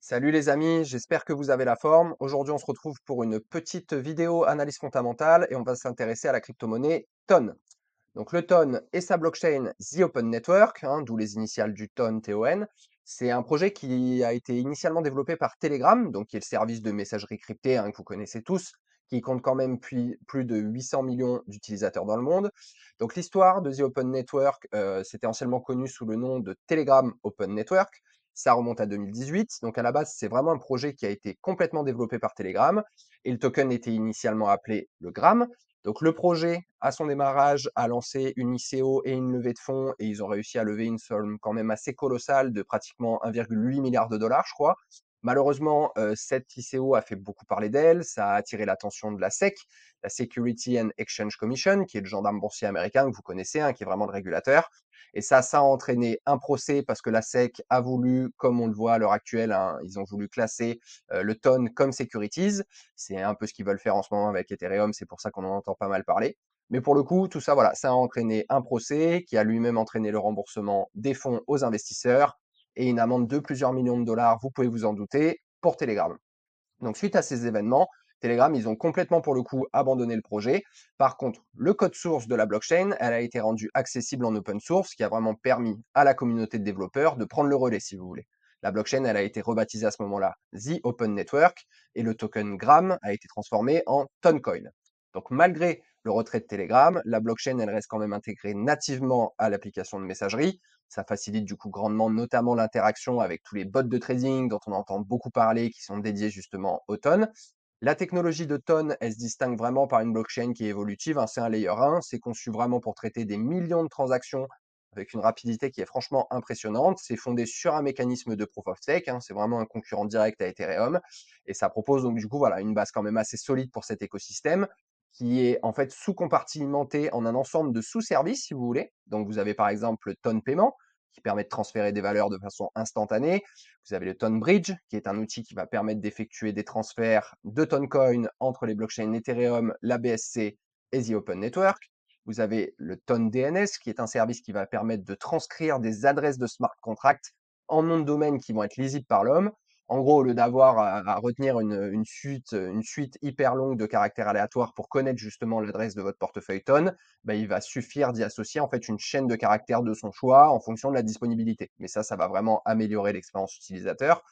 Salut les amis, j'espère que vous avez la forme. Aujourd'hui, on se retrouve pour une petite vidéo analyse fondamentale et on va s'intéresser à la crypto-monnaie TON. Donc le TON et sa blockchain The Open Network, d'où les initiales du TON, TON. C'est un projet qui a été initialement développé par Telegram, donc qui est le service de messagerie cryptée que vous connaissez tous, qui compte quand même plus de 800 millions d'utilisateurs dans le monde. Donc l'histoire de The Open Network, c'était anciennement connu sous le nom de Telegram Open Network. Ça remonte à 2018. Donc à la base, c'est vraiment un projet qui a été complètement développé par Telegram. Et le token était initialement appelé le Gram. Donc le projet, à son démarrage, a lancé une ICO et une levée de fonds, et ils ont réussi à lever une somme quand même assez colossale de pratiquement 1,8 milliard de dollars, je crois. Malheureusement, cette ICO a fait beaucoup parler d'elle, ça a attiré l'attention de la SEC, la Security and Exchange Commission, qui est le gendarme boursier américain que vous connaissez, qui est vraiment le régulateur. Et ça a entraîné un procès parce que la SEC a voulu, comme on le voit à l'heure actuelle, ils ont voulu classer le TON comme securities. C'est un peu ce qu'ils veulent faire en ce moment avec Ethereum, c'est pour ça qu'on en entend pas mal parler. Mais pour le coup, tout ça, voilà, ça a entraîné un procès qui a lui-même entraîné le remboursement des fonds aux investisseurs et une amende de plusieurs millions de dollars, vous pouvez vous en douter, pour Telegram. Donc, suite à ces événements, Telegram, ils ont complètement, pour le coup, abandonné le projet. Par contre, le code source de la blockchain, elle a été rendue accessible en open source, ce qui a vraiment permis à la communauté de développeurs de prendre le relais, si vous voulez. La blockchain, elle a été rebaptisée à ce moment-là The Open Network et le token Gram a été transformé en Toncoin. Donc, malgré le retrait de Telegram, la blockchain, elle reste quand même intégrée nativement à l'application de messagerie. Ça facilite du coup grandement, notamment l'interaction avec tous les bots de trading dont on entend beaucoup parler, qui sont dédiés justement au TON. La technologie de TON, elle se distingue vraiment par une blockchain qui est évolutive. C'est un layer 1, c'est conçu vraiment pour traiter des millions de transactions avec une rapidité qui est franchement impressionnante. C'est fondé sur un mécanisme de proof of stake, c'est vraiment un concurrent direct à Ethereum. Et ça propose donc du coup voilà, une base quand même assez solide pour cet écosystème qui est en fait sous-compartimenté en un ensemble de sous-services, si vous voulez. Donc vous avez par exemple le TON paiement, qui permet de transférer des valeurs de façon instantanée. Vous avez le TON Bridge, qui est un outil qui va permettre d'effectuer des transferts de Toncoin entre les blockchains Ethereum, la BSC et The Open Network. Vous avez le TON DNS, qui est un service qui va permettre de transcrire des adresses de smart contracts en nom de domaine qui vont être lisibles par l'homme. En gros, au lieu d'avoir à retenir une suite hyper longue de caractères aléatoires pour connaître justement l'adresse de votre portefeuille TON, il va suffire d'y associer en fait une chaîne de caractères de son choix en fonction de la disponibilité. Mais ça va vraiment améliorer l'expérience utilisateur.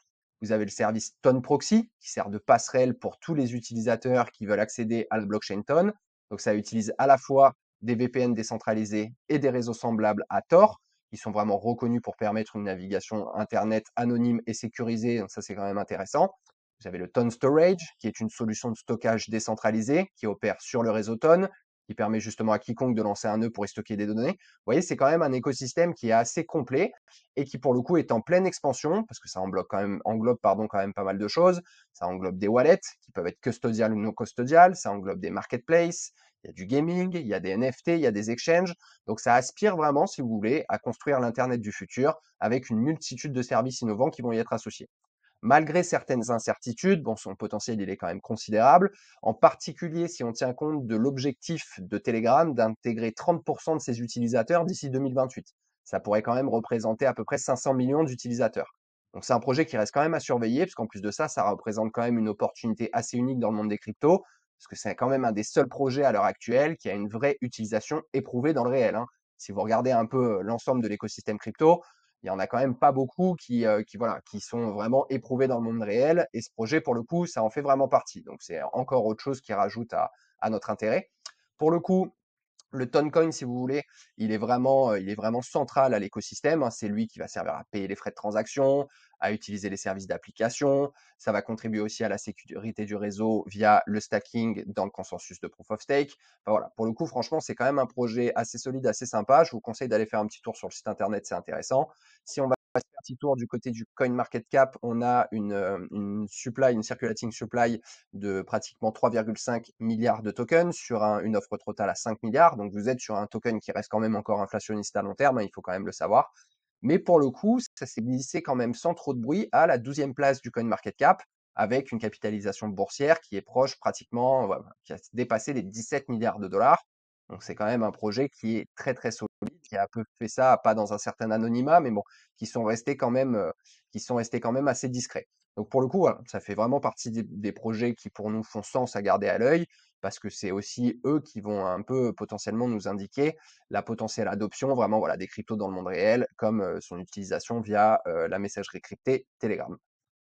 Vous avez le service TON Proxy qui sert de passerelle pour tous les utilisateurs qui veulent accéder à la blockchain TON. Donc ça utilise à la fois des VPN décentralisés et des réseaux semblables à Tor qui sont vraiment reconnus pour permettre une navigation Internet anonyme et sécurisée. Donc ça, c'est quand même intéressant. Vous avez le TON Storage, qui est une solution de stockage décentralisée qui opère sur le réseau TON, qui permet justement à quiconque de lancer un nœud pour y stocker des données. Vous voyez, c'est quand même un écosystème qui est assez complet et qui, pour le coup, est en pleine expansion, parce que ça englobe quand même pas mal de choses. Ça englobe des wallets qui peuvent être custodiales ou non custodiales, ça englobe des marketplaces, il y a du gaming, il y a des NFT, il y a des exchanges. Donc ça aspire vraiment, si vous voulez, à construire l'Internet du futur avec une multitude de services innovants qui vont y être associés. Malgré certaines incertitudes, son potentiel il est quand même considérable, en particulier si on tient compte de l'objectif de Telegram d'intégrer 30% de ses utilisateurs d'ici 2028. Ça pourrait quand même représenter à peu près 500 millions d'utilisateurs. Donc c'est un projet qui reste quand même à surveiller, parce qu'en plus de ça représente quand même une opportunité assez unique dans le monde des cryptos, parce que c'est quand même un des seuls projets à l'heure actuelle qui a une vraie utilisation éprouvée dans le réel. Si vous regardez un peu l'ensemble de l'écosystème crypto, il y en a quand même pas beaucoup qui sont vraiment éprouvés dans le monde réel. Et ce projet, pour le coup, ça en fait vraiment partie. Donc, c'est encore autre chose qui rajoute à notre intérêt. Pour le coup, le Toncoin, si vous voulez, il est vraiment central à l'écosystème. C'est lui qui va servir à payer les frais de transaction, à utiliser les services d'application. Ça va contribuer aussi à la sécurité du réseau via le stacking dans le consensus de Proof of Stake. Enfin, voilà. Pour le coup, franchement, c'est quand même un projet assez solide, assez sympa. Je vous conseille d'aller faire un petit tour sur le site internet, c'est intéressant. Si on va faire un petit tour du côté du CoinMarketCap, on a une circulating supply de pratiquement 3,5 milliards de tokens sur une offre totale à 5 milliards. Donc vous êtes sur un token qui reste quand même encore inflationniste à long terme, il faut quand même le savoir. Mais pour le coup, ça s'est glissé quand même sans trop de bruit à la 12e place du CoinMarketCap, avec une capitalisation boursière qui est proche pratiquement, voilà, qui a dépassé les 17 milliards de dollars. Donc c'est quand même un projet qui est très très solide, qui a un peu fait ça, pas dans un certain anonymat, mais bon, qui sont restés quand même assez discrets. Donc pour le coup, voilà, ça fait vraiment partie des projets qui pour nous font sens à garder à l'œil, parce que c'est aussi eux qui vont un peu potentiellement nous indiquer la potentielle adoption vraiment voilà, des cryptos dans le monde réel, comme son utilisation via la messagerie cryptée Telegram.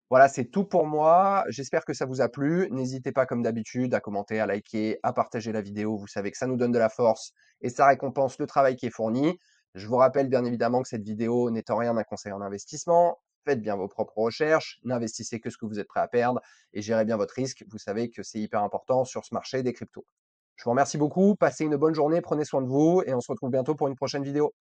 Voilà, c'est tout pour moi. J'espère que ça vous a plu. N'hésitez pas, comme d'habitude, à commenter, à liker, à partager la vidéo. Vous savez que ça nous donne de la force et ça récompense le travail qui est fourni. Je vous rappelle bien évidemment que cette vidéo n'est en rien un conseil en investissement. Faites bien vos propres recherches, n'investissez que ce que vous êtes prêt à perdre et gérez bien votre risque. Vous savez que c'est hyper important sur ce marché des cryptos. Je vous remercie beaucoup, passez une bonne journée, prenez soin de vous et on se retrouve bientôt pour une prochaine vidéo.